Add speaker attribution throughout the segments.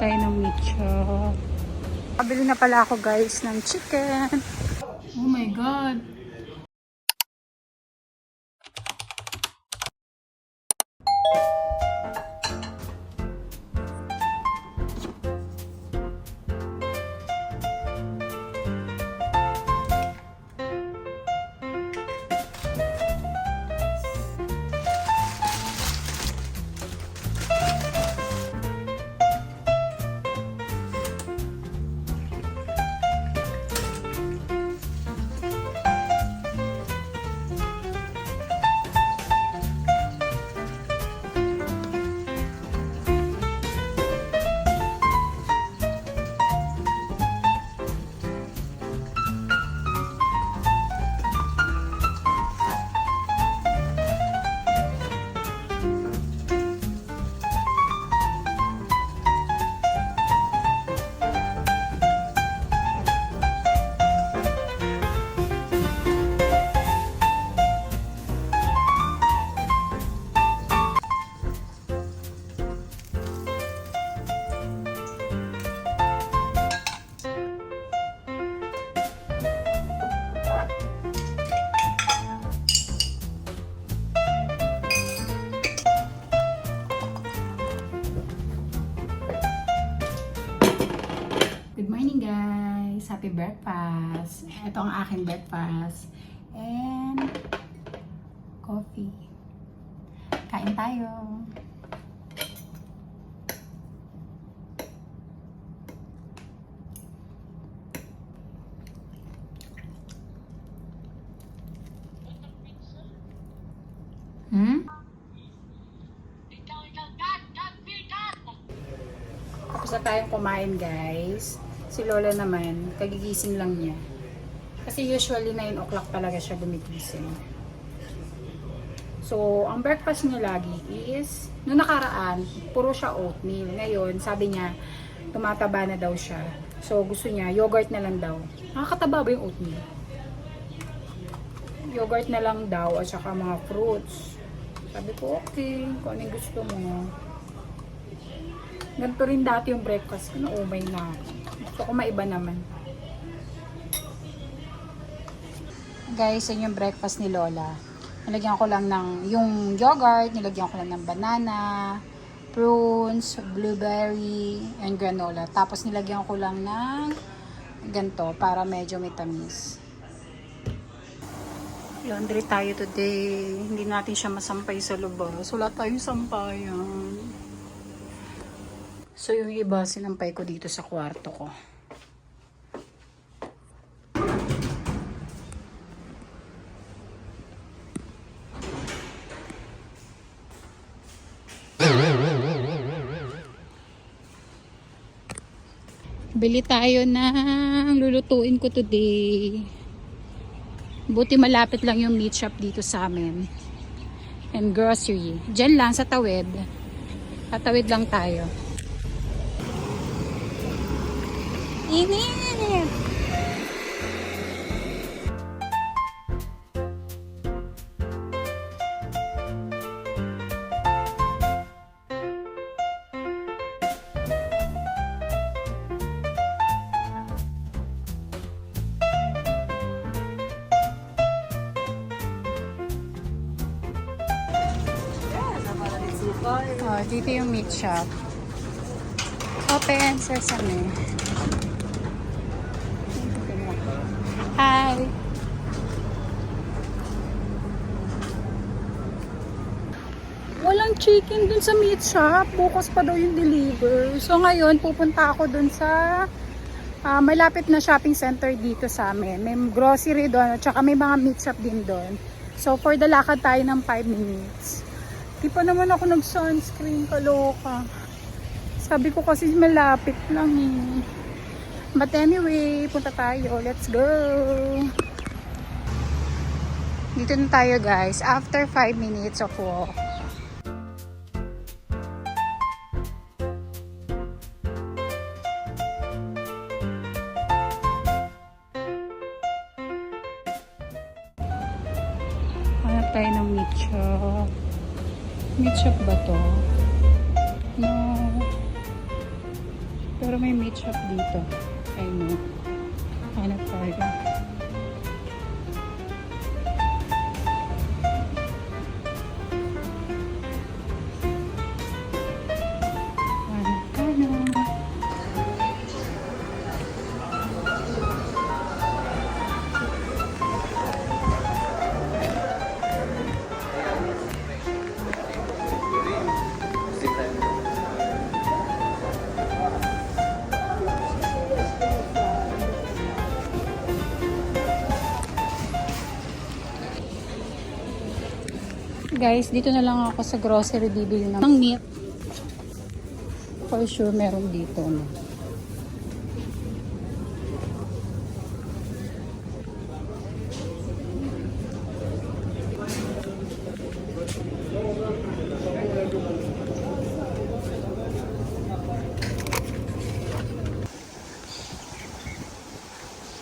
Speaker 1: tayo ng meat shop. Kabili na pala ako guys ng chicken. Oh my god. Good morning guys! Happy breakfast! Ito ang aking breakfast. And coffee. Kain tayo! Tapos na tayong kumain guys. Si Lola naman, kagigising lang niya. Kasi usually 9 o'clock talaga siya gumigising. So, ang breakfast niya lagi is, noong nakaraan, puro siya oatmeal. Ngayon, sabi niya, tumataba na daw siya. So, gusto niya, yogurt na lang daw. Nakakataba ba yung oatmeal? Yogurt na lang daw at saka mga fruits. Sabi ko, okay, kung ano yung gusto mo. Ganito rin dati yung breakfast. Umay na ako. Gusto ko maiba naman. Guys, yun yung breakfast ni Lola. Nilagyan ko lang ng yung yogurt, nilagyan ko lang ng banana, prunes, blueberry, and granola. Tapos nilagyan ko lang ng ganito para medyo may tamis. Laundry tayo today. Hindi natin siya masampay sa labas. Wala tayong sampayan. So yung iba sinampay ko dito sa kwarto ko. Bili tayo ng lulutuin ko today. Buti malapit lang yung meat shop dito sa amin. And grocery. Diyan lang sa tawid. Tatawid lang tayo. Init! Oh, dito yung meat shop. Open sesame. Hi! Walang chicken dun sa meat shop. Bukas pa daw yung deliver. So ngayon, pupunta ako dun sa malapit na shopping center dito sa amin. May grocery doon at saka may mga meat shop din doon. So for the lakad tayo ng 5 minutes. Di pa naman ako nag-sunscreen, kaloka. Sabi ko kasi malapit lang eh. But anyway, punta tayo. Let's go! Dito na tayo guys. After 5 minutes of walk. Hanap tayo ng meat shop. Meat shop ba to? No. Pero may meat shop dito. I know. Hanap tayo. Hanap tayo. Guys, dito na lang ako sa grocery bibili ng meat. For sure, meron dito. No?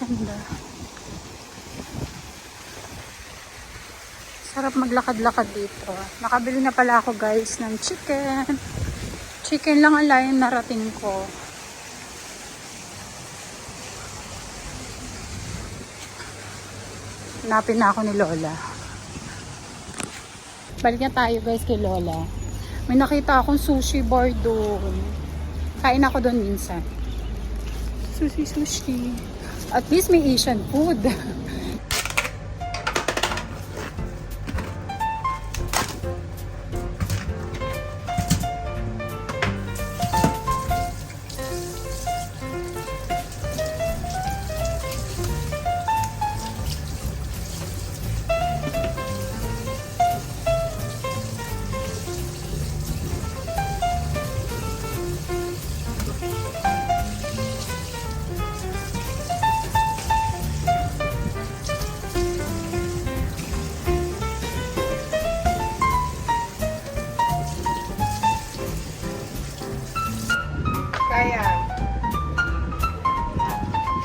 Speaker 1: Ganda. Sarap maglakad-lakad dito. Nakabili na pala ako guys ng chicken. Chicken lang ang layo narating ko. Hanapin na ako ni Lola. Balik na tayo guys kay Lola. May nakita akong sushi bar doon. Kain ako doon minsan. Sushi. At least may Asian food.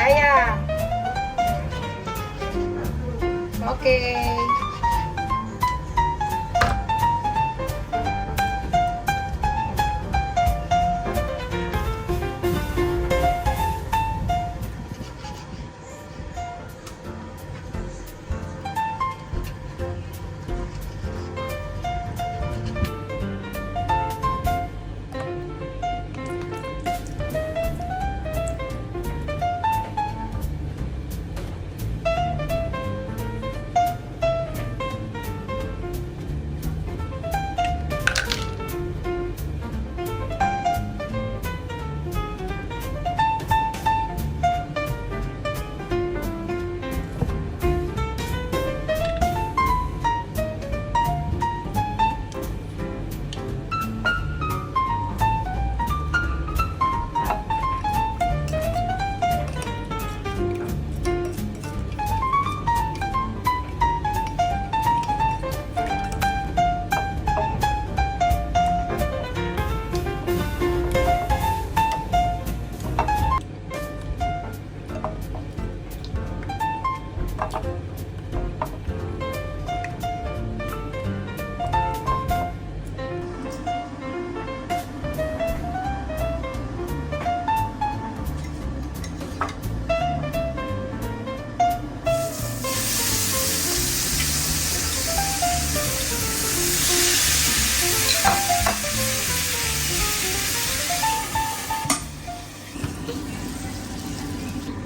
Speaker 1: Kaya. Okay.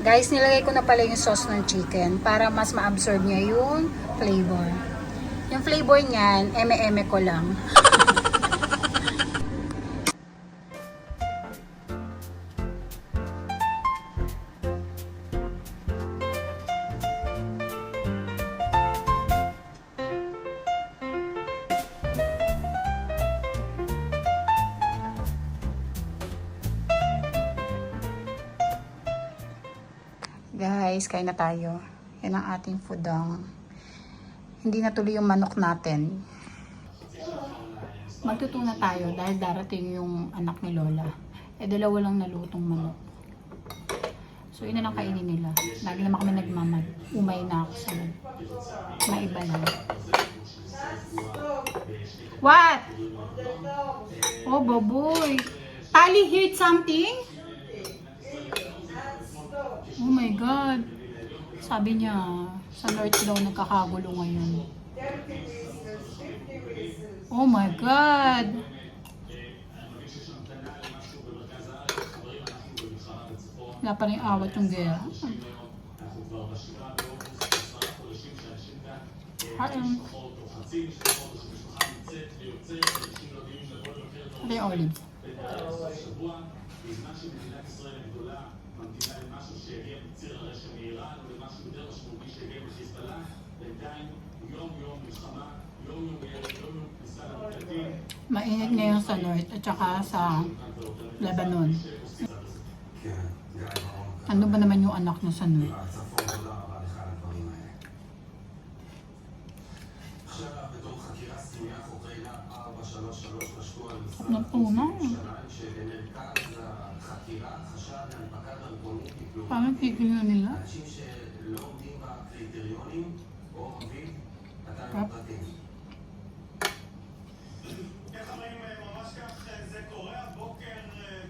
Speaker 1: Guys, nilagay ko na pala yung sauce ng chicken para mas ma-absorb niya yung flavor. Yung flavor niyan, eme-eme ko lang. Guys, kain na tayo. Yan ang ating foodang. Hindi natuloy yung manok natin. Magtutuna tayo dahil darating yung anak ni Lola. Dalawa lang nalutong manok. So, yun na lang kainin nila. Lagi naman kami nagmamad. Umay na ako sa maiba lang. What? Oh, baboy. Tali heard something? Oh my God. Sabi niya, sa North daw nagkakagulo ngayon. Oh my God. Wala pa rin awat yung gera. Ayun. Ito yung olive.
Speaker 2: בזמן שמדינת ישראל הגדולה ממתינה למשהו שיגיע בציר הרשע מאיראן או למשהו יותר משמעותי שיגיע מחיזבאללה, בינתיים יום מלחמה, יום כניסה למקלטים.
Speaker 1: Mainit ngayon sa North at saka sa Lebanon. Ano ba naman yung anak niya sa North? Natunaw. Paano kikilo nila? Kap?
Speaker 2: איך אומרים ממש כך זה קורה הבוקר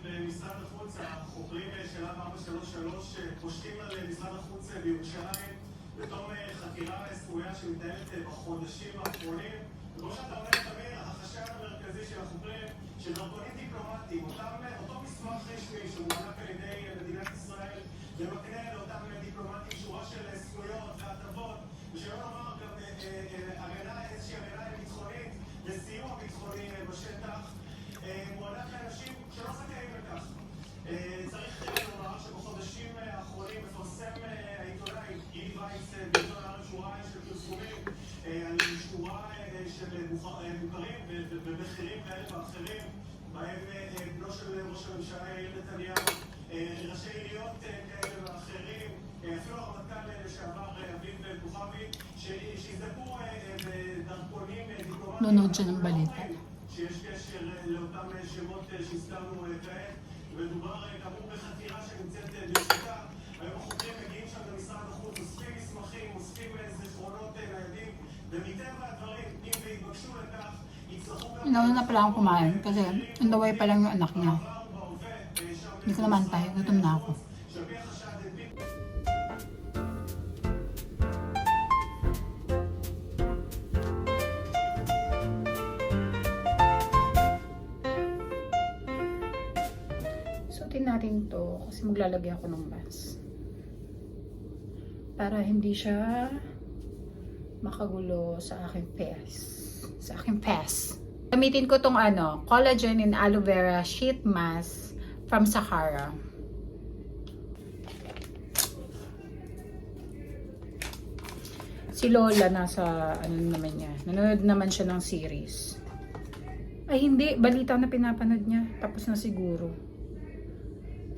Speaker 2: במשרד החוץ, החוקרים של 433 פושטים על משרד החוץ בירושלים בתום חקירה סמויה שמתנהלת בחודשים האחרונים. כמו שאתה אומר תמיר, החשד המרכזי של החוקרים שדרכונים דיפלומטיים, אותו מסמך רשמי שמוענק על ידי מדינת ישראל ומקנה לאותם דיפלומטים שורה של זכויות והטבות ושלא לומר גם איזושהי הגנה ביטחונית וסיוע ביטחוני בשטח מוענק לאנשים שלא זכאים לכך. צריך לומר שבחודשים האחרונים מפרסם העיתונאי גילי וייס בעיתון הארץ שורה של פרסומים על שורה של מוכרים ובכירים כאלה ואחרים בהם בנו של ראש הממשלה יאיר נתניהו, ראשי עיריות כאלה ואחרים, אפילו הרמטכ"ל לשעבר אביב כוכבי שהזדקו בדרכונים דיפלומטיים שיש קשר לאותם שמות שהזכרנו כעת ומדובר כאמור בחקירה שנמצאת ברשותה. היום החוקרים מגיעים שם למשרד החוץ, אוספים מסמכים, אוספים זיכרונות ניידים ומטבע הדברים, אם ויתבקשו לכך יצטרכו גם...
Speaker 1: Nauna na pala akong kumain kasi andaway pa lang yung anak niya. Hindi ko naman tayo, gutom na ako. Suotin natin to kasi maglalagay ako ng mask. Para hindi siya makagulo sa aking face. Gamitin ko tong collagen and aloe vera sheet mask from Sahara. Si Lola nasa naman niya. Nanonood naman siya ng series. Ay hindi, balita na pinapanood niya. Tapos na siguro.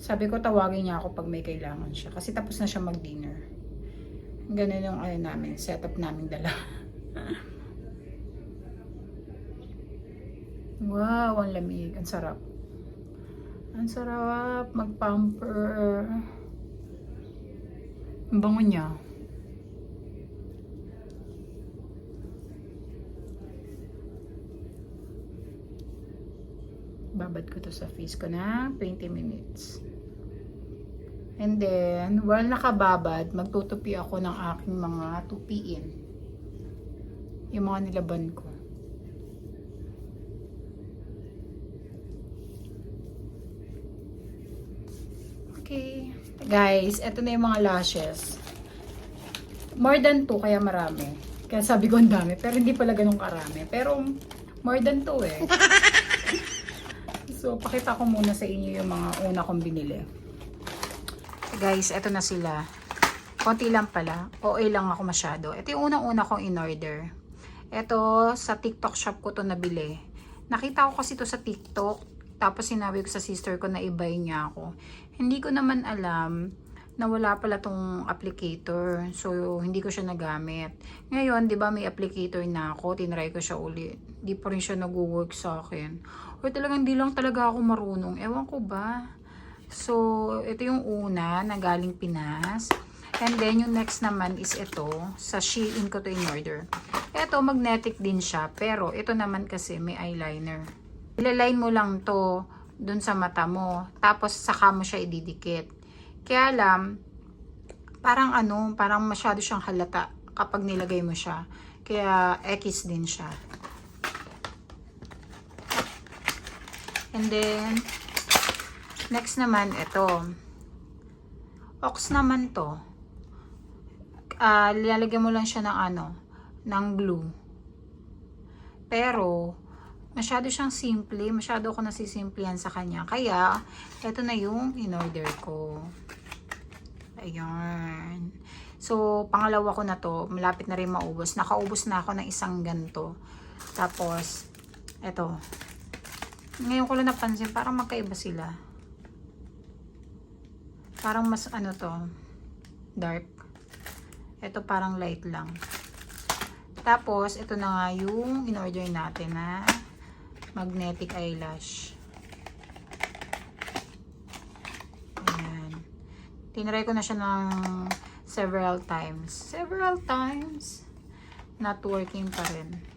Speaker 1: Sabi ko tawagin niya ako pag may kailangan siya. Kasi tapos na siya mag-dinner. Ganun yung namin, setup namin dala. Wow, ang lamig. Ang sarap. Ang sarap mag-pamper. Ang bango niya. Babad ko to sa face ko na 20 minutes. And then, while nakababad, magtutupi ako ng aking mga tupiin. Yung mga nilaban ko. Okay. Guys, eto na yung mga lashes. More than 2, kaya marami. Kaya sabi ko ang dami, pero hindi pala ganun karami. Pero, more than 2 eh. So, pakita ko muna sa inyo yung mga una kong binili. Guys, eto na sila. Konti lang pala. OA lang ako masyado. Ito yung unang-una kong in-order. Ito, sa TikTok shop ko to nabili. Nakita ko kasi to sa TikTok. Tapos sinabi ko sa sister ko na i-buy niya ako. Hindi ko naman alam na wala pala tong applicator. So, hindi ko siya nagamit. Ngayon, di ba may applicator na ako. Tinry ko siya ulit. Di pa rin siya nag-work sa akin. O talagang di lang talaga ako marunong. Ewan ko ba? So, ito yung una na galing Pinas. And then, yung next naman is ito. Sa Shein ko to in order. Ito, magnetic din siya. Pero, ito naman kasi may eyeliner. Ilaline mo lang to dun sa mata mo. Tapos, saka mo siya ididikit. Kaya alam, parang ano, parang masyado siyang halata kapag nilagay mo siya. Kaya X din siya. And then, next naman, ito. Ox naman to. Lalagyan mo lang siya ng ano, ng glue. Pero, masyado siyang simple. Masyado ako nasisimplihan sa kanya. Kaya, ito na yung in-order ko. Ayan. So, pangalawa ko na to. Malapit na rin maubos. Nakaubos na ako ng isang ganito. Tapos, ito. Ngayon ko lang napansin, parang magkaiba sila. Parang mas ano to, dark. Ito parang light lang. Tapos, ito na nga yung in-order natin na magnetic eyelash. Ayan. Tinry ko na siya ng several times. Not working pa rin.